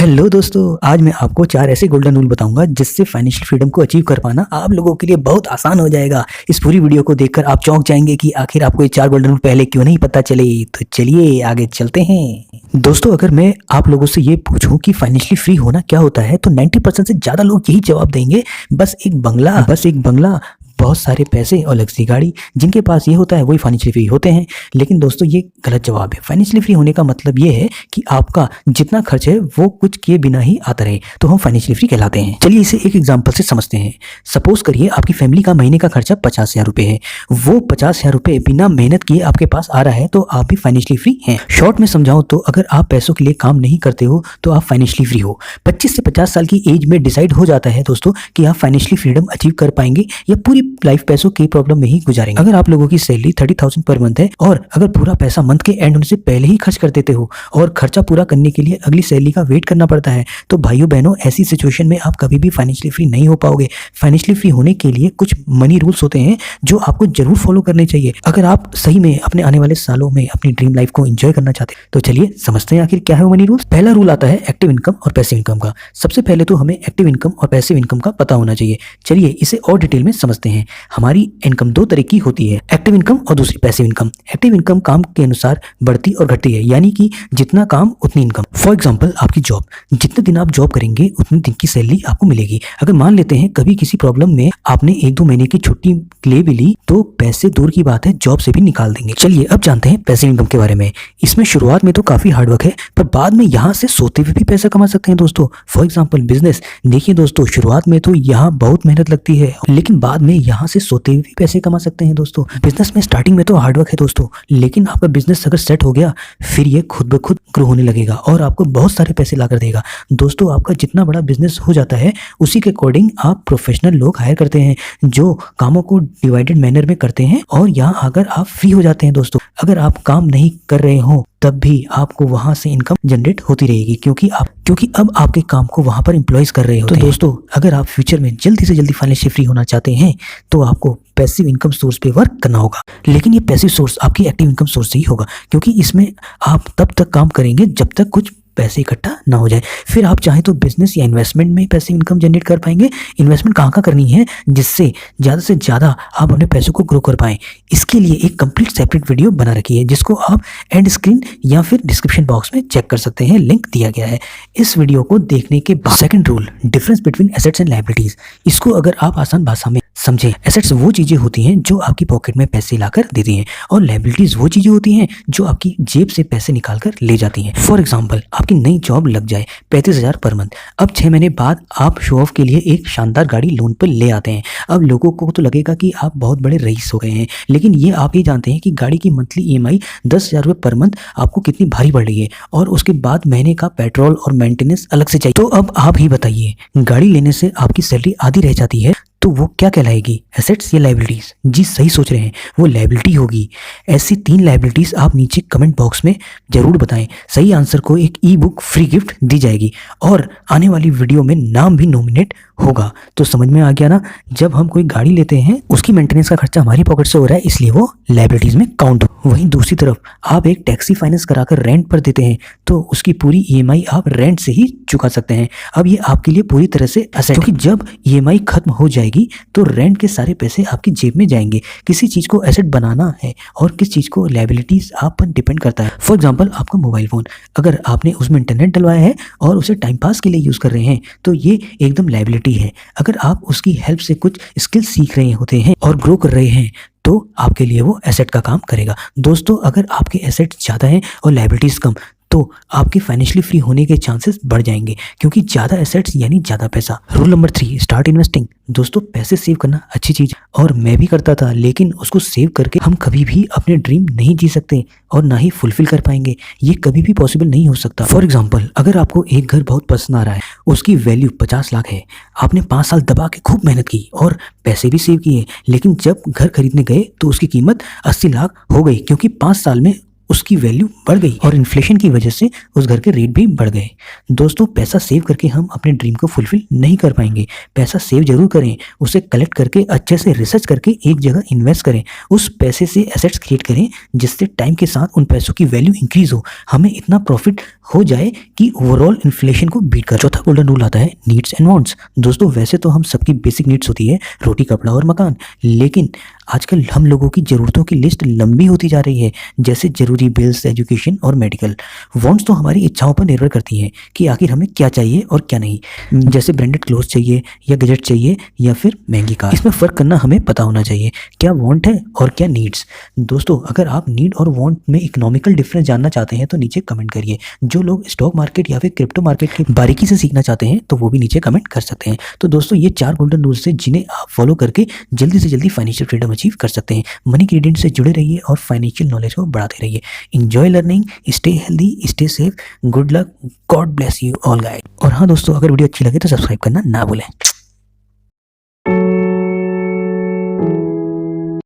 Hello दोस्तों, आज मैं आपको 4 ऐसे गोल्डन रूल बताऊंगा जिससे फाइनेंशियल फ्रीडम को अचीव कर पाना आप लोगों के लिए बहुत आसान हो जाएगा। इस पूरी वीडियो को देखकर आप चौंक जाएंगे कि आखिर आपको ये 4 गोल्डन रूल पहले क्यों नहीं पता चले। तो चलिए आगे चलते हैं। दोस्तों, अगर मैं आप लोगों से ये पूछूं कि फाइनेंशियली फ्री होना क्या होता है तो 90% से ज़्यादा लोग यही जवाब देंगे, बस एक बंगला, बहुत सारे पैसे और लग्जरी गाड़ी। जिनके पास ये होता है वही फाइनेंशियली फ्री होते हैं। लेकिन दोस्तों, ये गलत जवाब है। फाइनेंशियली फ्री होने का मतलब ये है कि आपका जितना खर्च है वो कुछ किए बिना ही आता रहे, तो हम फाइनेंशियली फ्री कहलाते हैं। चलिए इसे एक एग्जांपल से समझते हैं। सपोज करिए आपकी फैमिली का महीने का खर्चा 50,000 रुपये है। वो 50,000 रुपये बिना मेहनत किए आपके पास आ रहा है, तो आप भी फाइनेंशियली फ्री हैं। शॉर्ट में समझाऊं तो अगर आप पैसों के लिए काम नहीं करते हो तो आप फाइनेंशियली फ्री हो। 25 से 50 साल की एज में डिसाइड हो जाता है दोस्तों कि आप फाइनेंशियली फ्रीडम अचीव कर पाएंगे या पूरी लाइफ पैसों की प्रॉब्लम में ही गुजारेंगे। अगर आप लोगों की सैलरी 30,000 पर मंथ है और अगर पूरा पैसा मंथ के एंड होने से पहले ही खर्च कर देते हो और खर्चा पूरा करने के लिए अगली सैलरी का वेट करना पड़ता है, तो भाइयों बहनों, ऐसी सिचुएशन में आप कभी भी फाइनेंशियली फ्री नहीं हो पाओगे। फाइनेंशियली फ्री होने के लिए कुछ मनी रूल्स होते हैं जो आपको जरूर फॉलो करने चाहिए अगर आप सही में अपने आने वाले सालों में अपनी ड्रीम लाइफ को एंजॉय करना चाहते हैं। तो चलिए समझते हैं आखिर क्या है वो मनी रूल्स। पहला रूल आता है एक्टिव इनकम और पैसिव इनकम का। सबसे पहले तो हमें एक्टिव इनकम और पैसिव इनकम का पता होना चाहिए। चलिए इसे और डिटेल में समझते हैं। हमारी इनकम दो तरह की होती है, एक्टिव इनकम और दूसरी पैसिव इनकम। एक्टिव इनकम काम के अनुसार बढ़ती और घटती है, यानी कि जितना काम उतनी इनकम। फॉर एग्जांपल आपकी जॉब, जितने दिन आप जॉब करेंगे उतने दिन की सैलरी आपको मिलेगी। अगर मान लेते हैं कभी किसी प्रॉब्लम में आपने 1-2 महीने की छुट्टी ले भी ली तो पैसे दूर की बात है जॉब से भी निकाल देंगे। चलिए अब जानते हैं पैसिव इनकम के बारे में। इसमें शुरुआत में तो काफी हार्डवर्क है, पर बाद में यहाँ से सोते हुए भी पैसा कमा सकते हैं दोस्तों। फॉर एग्जाम्पल बिजनेस, देखिए दोस्तों, शुरुआत में तो यहाँ बहुत मेहनत लगती है लेकिन बाद में यहाँ से सोते हुए भी पैसे कमा सकते हैं दोस्तों। बिजनेस में स्टार्टिंग में तो हार्डवर्क है दोस्तों, लेकिन आपका बिजनेस अगर सेट हो गया फिर ये खुद ब खुद ग्रो होने लगेगा और आपको बहुत सारे पैसे ला कर देगा। दोस्तों, आपका जितना बड़ा बिजनेस हो जाता है उसी के अकॉर्डिंग आप प्रोफेशनल लोग हायर करते हैं जो कामों को डिवाइडेड मैनर में करते हैं और यहाँ आकर आप फ्री हो जाते हैं दोस्तों। अगर आप काम नहीं कर रहे हो तब भी आपको वहां से इनकम जनरेट होती रहेगी क्योंकि अब आपके काम को वहां पर एम्प्लॉयज कर रहे होते हैं। तो दोस्तों, अगर आप फ्यूचर में जल्दी से जल्दी फाइनेंशियली फ्री होना चाहते हैं तो आपको पैसिव इनकम सोर्स पे वर्क करना होगा। लेकिन ये पैसिव सोर्स आपकी एक्टिव इनकम सोर्स से ही होगा क्योंकि इसमें आप तब तक काम करेंगे जब तक कुछ पैसे इकट्ठा ना हो जाए। फिर आप चाहें तो बिजनेस या इन्वेस्टमेंट में पैसिव इनकम जनरेट कर पाएंगे। इन्वेस्टमेंट कहाँ करनी है जिससे ज़्यादा से ज़्यादा आप अपने पैसों को ग्रो कर पाएं, इसके लिए एक कंप्लीट सेपरेट वीडियो बना रखी है जिसको आप एंड स्क्रीन या फिर डिस्क्रिप्शन बॉक्स में चेक कर सकते हैं, लिंक दिया गया है। इस वीडियो को देखने के बाद second rule, difference between assets and liabilities. इसको अगर आप आसान भाषा में समझें, एसेट्स वो चीजें होती हैं जो आपकी पॉकेट में पैसे लाकर देती हैं और लायबिलिटीज वो चीजें होती हैं जो आपकी जेब से पैसे निकाल कर ले जाती हैं। फॉर एग्जांपल आपकी नई जॉब लग जाए 35,000 पर मंथ, अब 6 महीने बाद आप शो ऑफ के लिए एक शानदार गाड़ी लोन पर ले आते हैं। अब लोगों को तो लगेगा कि आप बहुत बड़े रईस हो गए हैं, लेकिन ये आप ही जानते हैं कि गाड़ी की मंथली EMI 10,000 रुपये पर मंथ आपको कितनी भारी पड़ रही है और उसके बाद महीने का पेट्रोल और मेंटेनेंस अलग से चाहिए। तो अब आप ही बताइए, गाड़ी लेने से आपकी सैलरी आधी रह जाती है तो वो क्या कहलाएगी, एसेट्स या लायबिलिटीज? जी सही सोच रहे हैं, वो लायबिलिटी होगी। ऐसी 3 लायबिलिटीज आप नीचे कमेंट बॉक्स में जरूर बताएं। सही आंसर को एक ई-बुक फ्री गिफ्ट दी जाएगी और आने वाली वीडियो में नाम भी नॉमिनेट होगा। तो समझ में आ गया ना, जब हम कोई गाड़ी लेते हैं उसकी मेंटेनेंस का खर्चा हमारी पॉकेट से हो रहा है इसलिए वो लायबिलिटीज में काउंट हो। वहीं दूसरी तरफ आप एक टैक्सी फाइनेंस कराकर रेंट पर देते हैं तो उसकी पूरी EMI आप रेंट से ही चुका सकते हैं। अब ये आपके लिए पूरी तरह से एसेट, क्योंकि जब EMI खत्म हो जाएगी तो रेंट के सारे पैसे आपकी जेब में जाएंगे। किसी चीज को एसेट बनाना है और किस चीज को लायबिलिटीज आप पर डिपेंड करता है। फॉर एग्जांपल आपका मोबाइल फोन, अगर आपने उसमें इंटरनेट डलवाया है और उसे टाइम पास के लिए यूज कर रहे हैं तो ये एकदम लायबिलिटी है। अगर आप उसकी हेल्प से कुछ स्किल सीख रहे होते हैं और ग्रो कर रहे हैं तो आपके लिए वो एसेट का काम करेगा। दोस्तों, अगर आपके एसेट ज़्यादा हैं और लायबिलिटीज कम तो आपके फाइनेंशियली फ्री होने के चांसेस बढ़ जाएंगे क्योंकि ज़्यादा एसेट्स यानी ज़्यादा पैसा। Rule number 3, start investing. दोस्तों, पैसे सेव करना अच्छी चीज़ और मैं भी करता था, लेकिन उसको सेव करके हम कभी भी अपने ड्रीम नहीं जी सकते और ना ही फुलफिल कर पाएंगे। ये कभी भी पॉसिबल नहीं हो सकता। फॉर एग्जाम्पल, अगर आपको एक घर बहुत पसंद आ रहा है, उसकी वैल्यू 50 लाख है, आपने 5 साल दबा के खूब मेहनत की और पैसे भी सेव किए, लेकिन जब घर खरीदने गए तो उसकी कीमत 80 लाख हो गई क्योंकि 5 साल में उसकी वैल्यू बढ़ गई और इन्फ्लेशन की वजह से उस घर के रेट भी बढ़ गए। दोस्तों, पैसा सेव करके हम अपने ड्रीम को फुलफिल नहीं कर पाएंगे। पैसा सेव जरूर करें, उसे कलेक्ट करके अच्छे से रिसर्च करके एक जगह इन्वेस्ट करें। उस पैसे से एसेट्स क्रिएट करें जिससे टाइम के साथ उन पैसों की वैल्यू इंक्रीज हो, हमें इतना प्रॉफिट हो जाए कि ओवरऑल इन्फ्लेशन को बीट कर। चौथा गोल्डन रूल आता है नीड्स एंड वांट्स। दोस्तों, वैसे तो हम सबकी बेसिक नीड्स होती है रोटी, कपड़ा और मकान, लेकिन आजकल हम लोगों की ज़रूरतों की लिस्ट लंबी होती जा रही है, जैसे ज़रूरी बिल्स, एजुकेशन और मेडिकल। वांट्स तो हमारी इच्छाओं पर निर्भर करती हैं कि आखिर हमें क्या चाहिए और क्या नहीं, जैसे ब्रांडेड क्लोथ चाहिए या गैजेट चाहिए या फिर महंगी कार। इसमें फ़र्क करना हमें पता होना चाहिए, क्या वांट है और क्या नीड्स। दोस्तों, अगर आप नीड और वांट में इकोनॉमिकल डिफरेंस जानना चाहते हैं तो नीचे कमेंट करिए। जो लोग स्टॉक मार्केट या फिर क्रिप्टो मार्केट की बारीकी से सीखना चाहते हैं तो वो भी नीचे कमेंट कर सकते हैं। तो दोस्तों, ये 4 गोल्डन रूल्स हैं जिन्हें आप फॉलो करके जल्दी से जल्दी फाइनेंशियल फ्रीडम अचीव कर सकते हैं। मनी ग्रेडियंट से जुड़े रहिए और फाइनेंशियल नॉलेज को बढ़ाते रहिए। Enjoy learning, stay healthy, stay safe, good luck, God bless you all guide. और हाँ दोस्तों, अगर वीडियो अच्छी लगे तो सब्सक्राइब करना ना भूलें।